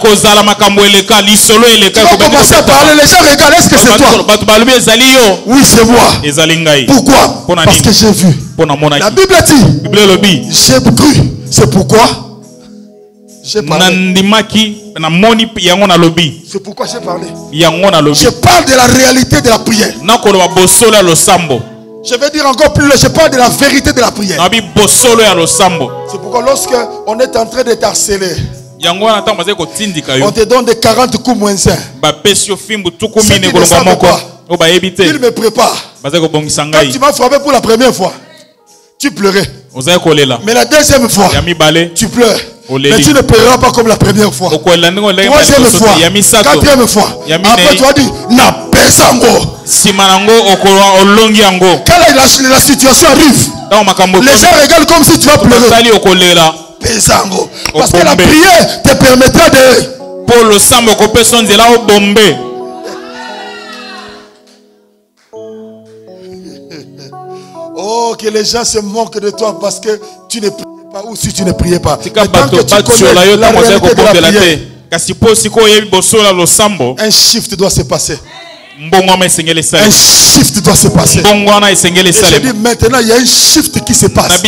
vas commencer à parler, les gens regardent, est-ce que c'est toi? Oui, c'est moi. Pourquoi? Parce que j'ai vu. La Bible dit, j'ai cru. C'est pourquoi j'ai parlé. C'est pourquoi j'ai parlé. Je parle de la réalité de la prière. Je vais dire encore plus, je parle de la vérité de la prière. C'est pourquoi lorsque on est en train de t'harceler, on te donne des 40 coups moins 1. Il me prépare. Quand tu m'as frappé pour la première fois, tu pleurais. Mais la deuxième fois, tu pleures. Mais tu ne pleureras pas comme la première fois. Troisième fois, quatrième fois. Après tu as dit, na pesango. Quand la situation arrive, les gens regardent comme si tu vas pleurer. Pesango. Parce que la prière te permettra de... Oh, que les gens se moquent de toi parce que tu ne priais pas ou si tu ne priais pas. Mais tant que tu connais la réalité de la prière, un shift doit se passer. Un shift doit se passer. Et je dis maintenant, il y a un shift qui se passe.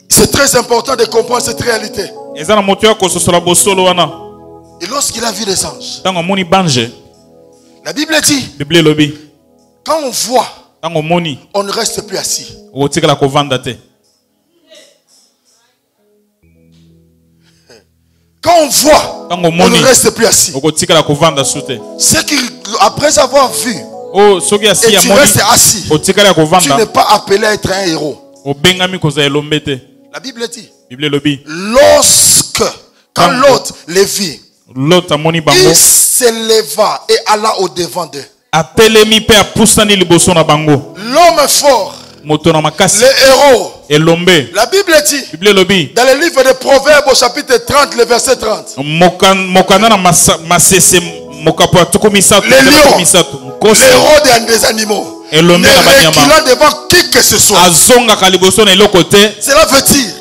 C'est très important de comprendre cette réalité. Et lorsqu'il a vu les anges, la Bible dit, quand on voit, on ne reste plus assis. Quand on voit, on ne reste plus assis. C'est qu'après avoir vu, et tu restes assis, tu n'es pas appelé à être un héros. La Bible dit, quand l'autre les vit, il s'éleva et alla au devant d'eux. L'homme fort, le héros. La Bible dit, dans le livre de Proverbes au chapitre 30, le verset 30, le lion, le héros des animaux, ne reculant devant qui que ce soit. Cela veut dire,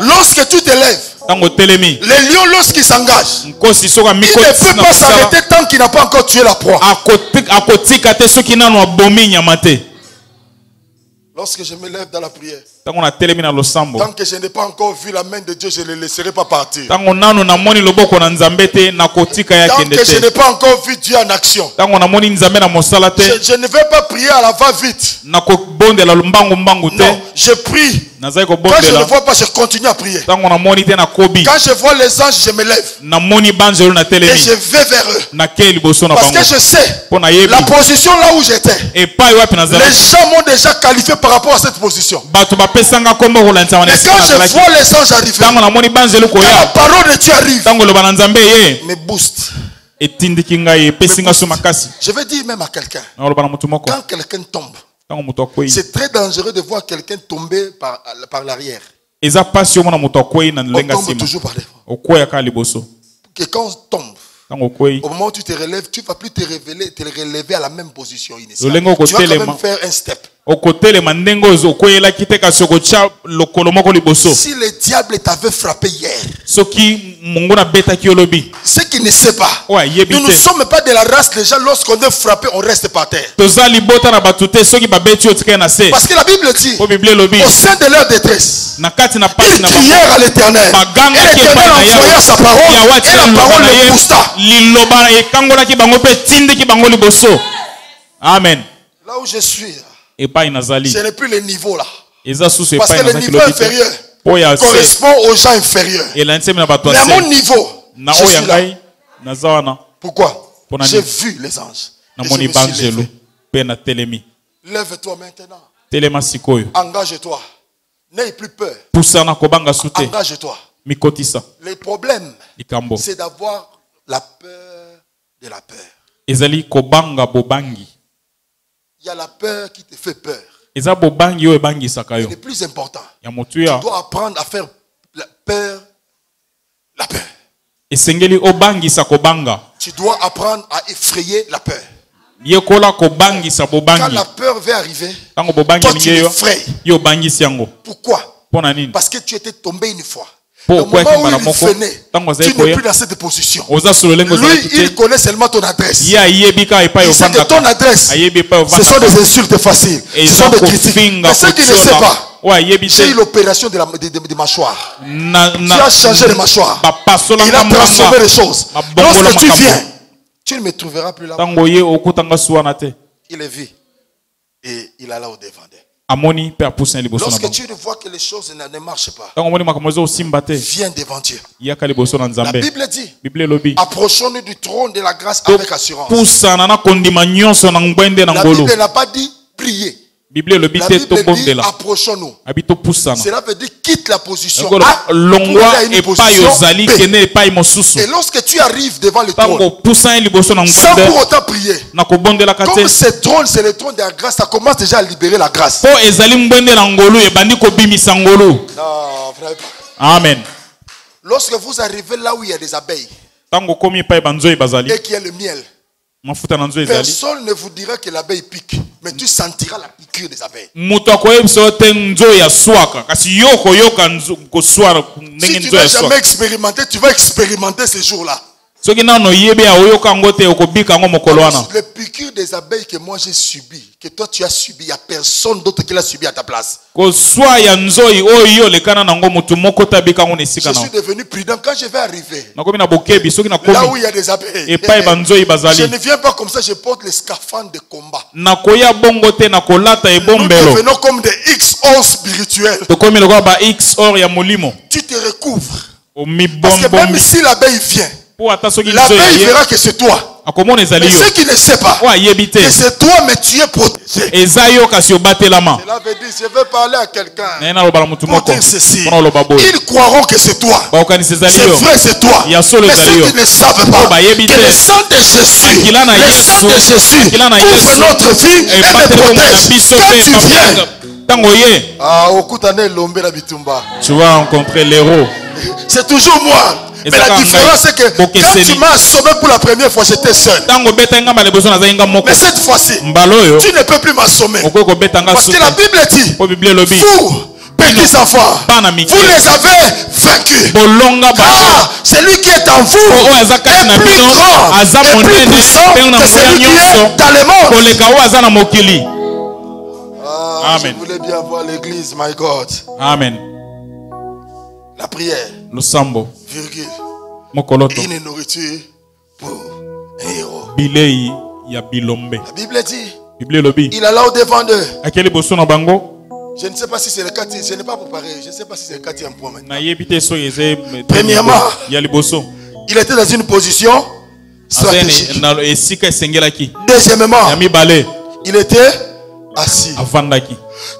lorsque tu te lèves, le lion, lorsqu'il s'engage, il ne peut pas s'arrêter tant qu'il n'a pas encore tué la proie. Lorsque je me lève dans la prière, tant que je n'ai pas encore vu la main de Dieu, je ne le laisserai pas partir. Tant que je n'ai pas encore vu Dieu en action, je ne vais pas prier à la va-vite. Non, je prie. Quand je ne vois pas, je continue à prier. Quand je vois les anges, je me lève. Et je vais vers eux. Parce que je sais la position là où j'étais. Les gens m'ont déjà qualifié par rapport à cette position. Mais quand je vois les anges arriver, quand la parole de Dieu arrive, me booste. Je vais dire même à quelqu'un, quand quelqu'un tombe, c'est très dangereux de voir quelqu'un tomber par l'arrière. On tombe toujours par devant. Et quand on tombe, Au moment où tu te relèves, tu ne vas plus te relever à la même position initiale. Tu vas quand même faire un step. Si le diable t'avait frappé hier, ce qui ne sait pas, nous ne sommes pas de la race des gens, lorsqu'on est frappé, on reste par terre. Parce que la Bible dit, au sein de leur détresse, ils crièrent à l'Éternel. Et l'Éternel envoya sa parole, et la parole les boosta. Amen. Là où je suis, ce n'est plus le niveau là. Parce que le niveau inférieur correspond aux gens inférieurs. Mais à mon niveau, je suis là. Pourquoi? J'ai vu les anges. Et je me suis levé. Lève-toi maintenant. Engage-toi. N'aie plus peur. Engage-toi. Le problème, c'est d'avoir la peur de la peur. Il y a la peur qui te fait peur. Et le plus important, tu dois apprendre à faire la peur. Tu dois apprendre à effrayer la peur. Quand la peur va arriver, toi tu l'effraies. Pourquoi? Parce que tu étais tombé une fois. Au moment où il venait, tu n'es plus dans cette position. Lui, il connaît seulement ton adresse. Il sait que ton adresse, ce sont des insultes faciles. Ce sont des critiques. Mais ce qu'il ne sait pas, j'ai eu l'opération de mâchoire. Tu as changé de mâchoire. Il a transformé les choses. Lorsque tu viens, tu ne me trouveras plus là. Il est vu. Et il alla au devant d'elle. Lorsque tu vois que les choses ne marchent pas, viens devant Dieu. La Bible dit, approchons-nous du trône de la grâce avec assurance. La Bible n'a pas dit prier. La Bible dit approchons-nous. Cela veut dire quitte la position A pour aller à une position B. Et lorsque tu arrives devant le trône, sans pour autant prier, comme ce trône, c'est le trône de la grâce, ça commence déjà à libérer la grâce. Non, frère. Amen. Lorsque vous arrivez là où il y a des abeilles et qu'il y a le miel, personne ne vous dira que l'abeille pique, mais tu sentiras la piqûre des abeilles. Si tu n'as jamais expérimenté, tu vas expérimenter ces jours-là. Les piqûres des abeilles que moi j'ai subi, que toi tu as subi, il n'y a personne d'autre qui l'a subi à ta place. Je suis devenu prudent quand je vais arriver là où il y a des abeilles. Je ne viens pas comme ça, je porte les scaphandres de combat. Nous devenons comme des X-or spirituels. Tu te recouvres. Parce que même si l'abeille vient, l'abeille verra que c'est toi. Mais ce qui ne sait pas, que c'est toi, mais tu es protégé. Cela veut dire, je vais parler à quelqu'un pour dire ceci. Ils croiront que c'est toi. C'est vrai, c'est toi. Mais ceux qui ne savent pas, que le sang de Jésus, ouvre notre vie et me protège. Quand tu viens, tu vas rencontrer l'héros. C'est toujours moi. Mais la différence c'est que quand tu m'as assommé pour la première fois, j'étais seul. Mais cette fois-ci, tu ne peux plus m'assommer. Parce que la Bible dit, vous, petits enfants, vous les avez vaincus. Car celui qui est en vous est plus grand et plus puissant que celui qui est dans le monde. Amen. Je voulais bien voir l'église, my God. Amen. La prière. Virgule. Une nourriture pour un héros. La Bible dit, il alla au devant d'eux. Je ne sais pas si c'est le cas, je n'ai pas préparé. Je ne sais pas si c'est le quatrième point maintenant. Premièrement, il était dans une position stratégique. Deuxièmement, il était assis.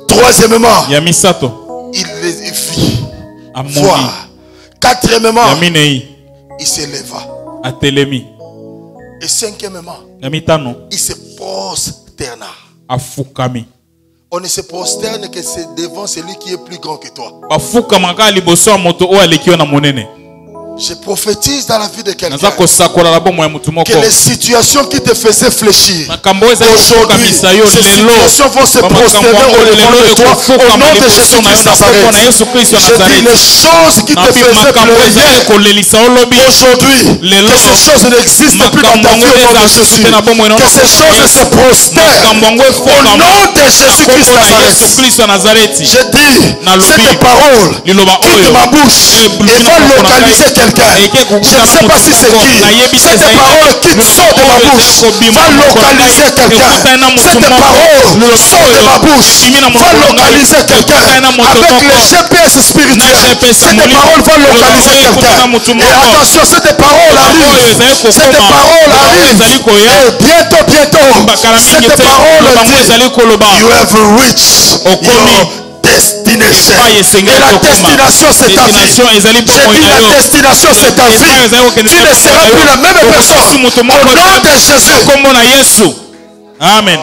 Troisièmement, il les vit. Voir. Quatrièmement, il s'éleva. Et cinquièmement, il se prosterna. On ne se prosterne que c'est devant celui qui est plus grand que toi. Je prophétise dans la vie de quelqu'un que les situations qui te faisaient fléchir, aujourd'hui, ces situations vont se prosterner au devant de toi au nom de Jésus-Christ Nazareth. Je dis les choses qui te faisaient pleurer, aujourd'hui, que ces choses n'existent plus dans ta vie au nom de Jésus. Que ces choses se prosternent au nom de Jésus-Christ Nazareth. Je dis, cette parole quitte ma bouche et va localiser quelqu'un. Je ne sais pas si c'est qui. Cette parole qui sort de ma bouche va localiser quelqu'un. Cette parole sort de ma bouche va localiser quelqu'un. Avec le GPS spirituel, cette parole va localiser quelqu'un. Et attention, cette parole arrive. Cette parole arrive. Et bientôt, cette parole dit, you have reached your destination. Et la destination c'est ta vie. J'ai dit la destination c'est ta vie. Tu ne seras plus la même personne. Au nom de Jésus. Amen.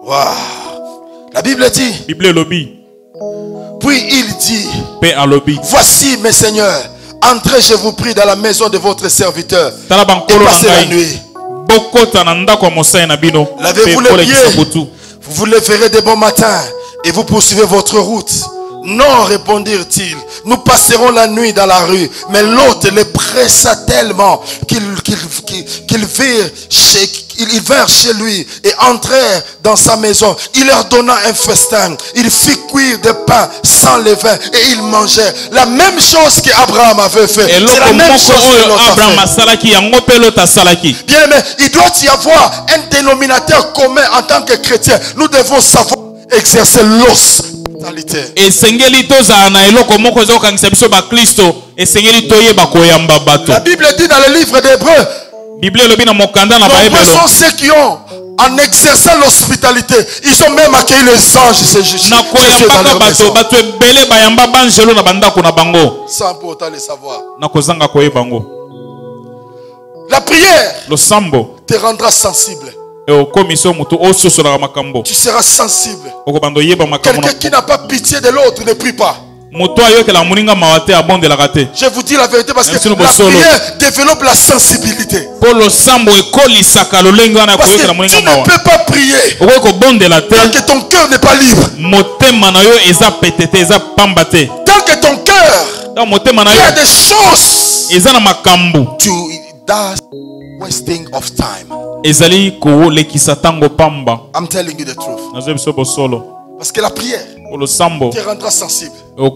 Wow. La Bible dit. Puis il dit, voici mes seigneurs, entrez je vous prie dans la maison de votre serviteur et passez la nuit. Lavez-vous les pieds, vous le verrez de bon matin et vous poursuivez votre route. Non, répondirent-ils, nous passerons la nuit dans la rue. Mais l'hôte les pressa tellement qu'ils vinrent chez lui et entrèrent dans sa maison. Il leur donna un festin. Il fit cuire des pains sans levain et ils mangeaient. La même chose qu'Abraham avait fait. C'est la même chose que l'autre a fait. Bien aimé, il doit y avoir un dénominateur commun en tant que chrétien. Nous devons savoir exercer l'hospitalité. La Bible dit dans le livre d'Hébreux, nombreux sont ceux qui ont, en exerçant l'hospitalité, ils ont même accueilli les anges dans leur maison. Sans pourtant le savoir. La prière te rendra sensible. Tu seras sensible. Quelqu'un qui n'a pas pitié de l'autre ne prie pas. Je vous dis la vérité parce que la prière développe la sensibilité. Parce que tu ne peux pas prier tant que ton cœur n'est pas libre. Tant que ton cœur, il y a des choses. That's wasting of time. I'm telling you the truth. Parce que la prière te rendra sensible. Vous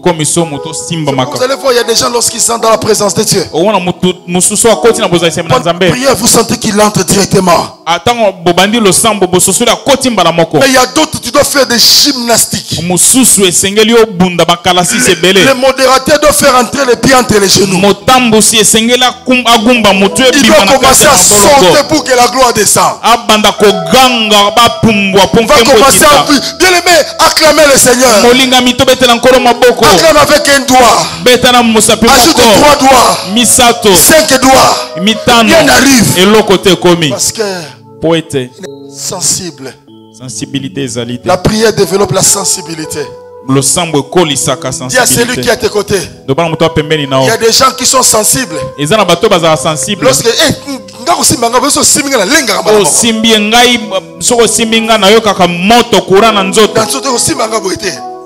allez voir, il y a des gens lorsqu'ils sont dans la présence de Dieu. Votre prière, vous sentez qu'il entre directement. Mais il y a d'autres, tu dois faire des gymnastiques. Le modérateur doit faire entrer les pieds entre les genoux. Il doit commencer à sauter pour que la gloire descende. On va commencer à bien aimé, acclamer le Seigneur. Acclame avec un doigt. Ajoute 3 doigts. 5 doigts. Rien n'arrive. Parce que sensible. La prière développe la sensibilité. Dis à celui qui est à tes côtés. Il y a des gens qui sont sensibles. Lorsque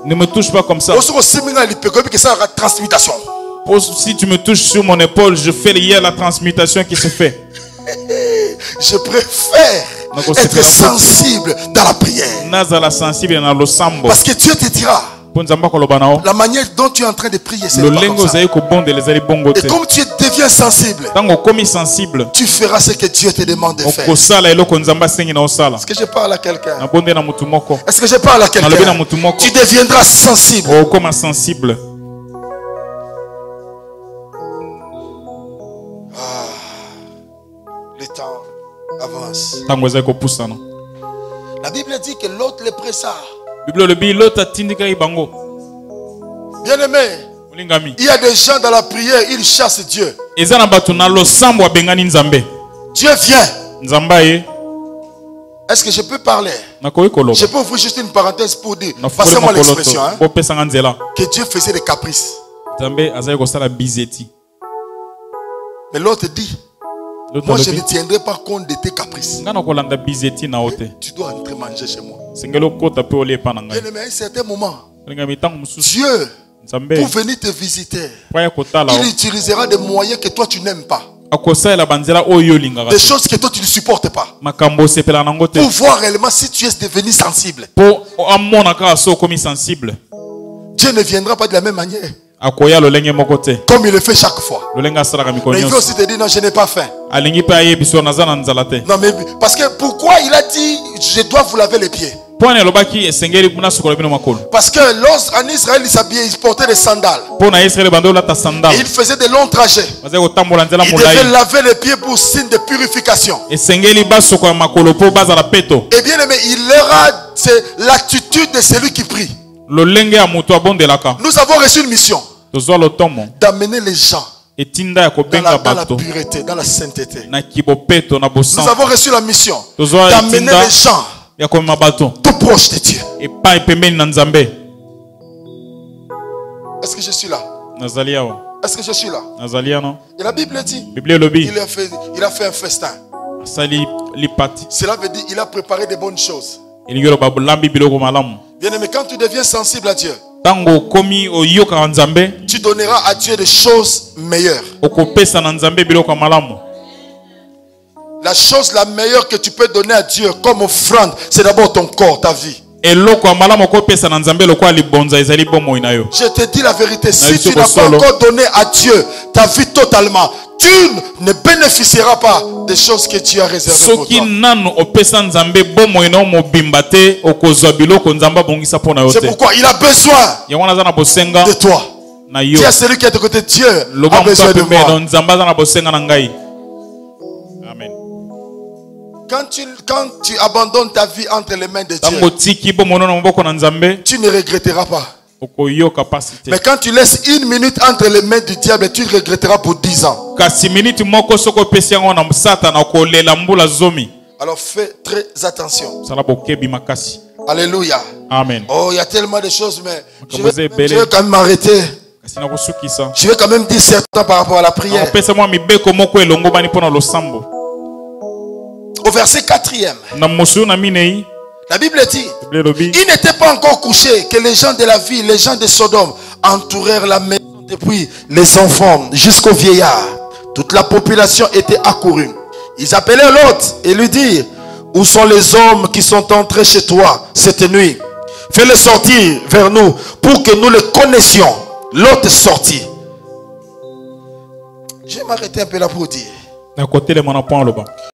ne me touche pas comme ça. Si tu me touches sur mon épaule, je fais la transmutation qui se fait. Je préfère être sensible dans la prière. Parce que Dieu te dira la manière dont tu es en train de prier, c'est pas comme ça. Et comme tu deviens sensible, tu feras ce que Dieu te demande de faire. Est-ce que je parle à quelqu'un? Est-ce que je parle à quelqu'un? Tu deviendras sensible. Le temps avance. La Bible dit que l'autre les pressa. Bien aimé, il y a des gens dans la prière, ils chassent Dieu. Dieu vient. Est-ce que je peux parler? Je peux ouvrir juste une parenthèse pour dire, passez-moi l'expression, hein, que Dieu faisait des caprices. Mais l'autre dit, moi je ne tiendrai pas compte de tes caprices. Tu dois entrer manger chez moi. Bien aimé, à un certain moment, Dieu, pour venir te visiter, il utilisera des moyens que toi tu n'aimes pas. Des choses que toi tu ne supportes pas. Pour voir réellement si tu es devenu sensible. Dieu ne viendra pas de la même manière comme il le fait chaque fois. Mais il veut aussi te dire non, je n'ai pas faim. Non, mais parce que pourquoi il a dit je dois vous laver les pieds? Parce que lorsqu'en Israël il s'habillait, il portait des sandales. Et il faisait de longs trajets. Il devait laver les pieds pour signe de purification. Et bien aimé, il leur a l'attitude de celui qui prie. Nous avons reçu une mission d'amener les gens dans la pureté, dans la sainteté. Nous avons reçu la mission d'amener les gens tout proche de Dieu. Est-ce que je suis là? Est-ce que je suis là? Et la Bible dit, il a fait un festin. Cela veut dire qu'il a préparé de bonnes choses. Bien aimé, quand tu deviens sensible à Dieu, tu donneras à Dieu des choses meilleures. La chose la meilleure que tu peux donner à Dieu comme offrande, c'est d'abord ton corps, ta vie. Je te dis la vérité, si tu n'as pas encore donné à Dieu ta vie totalement, tu ne bénéficieras pas des choses que Dieu a réservées pour toi. C'est pourquoi il a besoin de toi. Dis à celui qui est de côté de Dieu, a besoin de moi. Amen. Quand tu abandonnes ta vie entre les mains de Dieu, tu ne regretteras pas. Mais quand tu laisses une minute entre les mains du diable, tu regretteras pour 10 ans. Alors fais très attention. Alléluia. Amen. Oh, il y a tellement de choses, mais je vais quand même m'arrêter. Je vais quand même dire certains par rapport à la prière. Au verset 4e. La Bible dit, il n'était pas encore couché que les gens de la ville, les gens de Sodome, entourèrent la maison depuis les enfants jusqu'aux vieillards. Toute la population était accourue. Ils appelèrent Lot et lui dirent, où sont les hommes qui sont entrés chez toi cette nuit? Fais-les sortir vers nous pour que nous les connaissions. Lot est sorti. Je vais m'arrêter un peu là pour dire.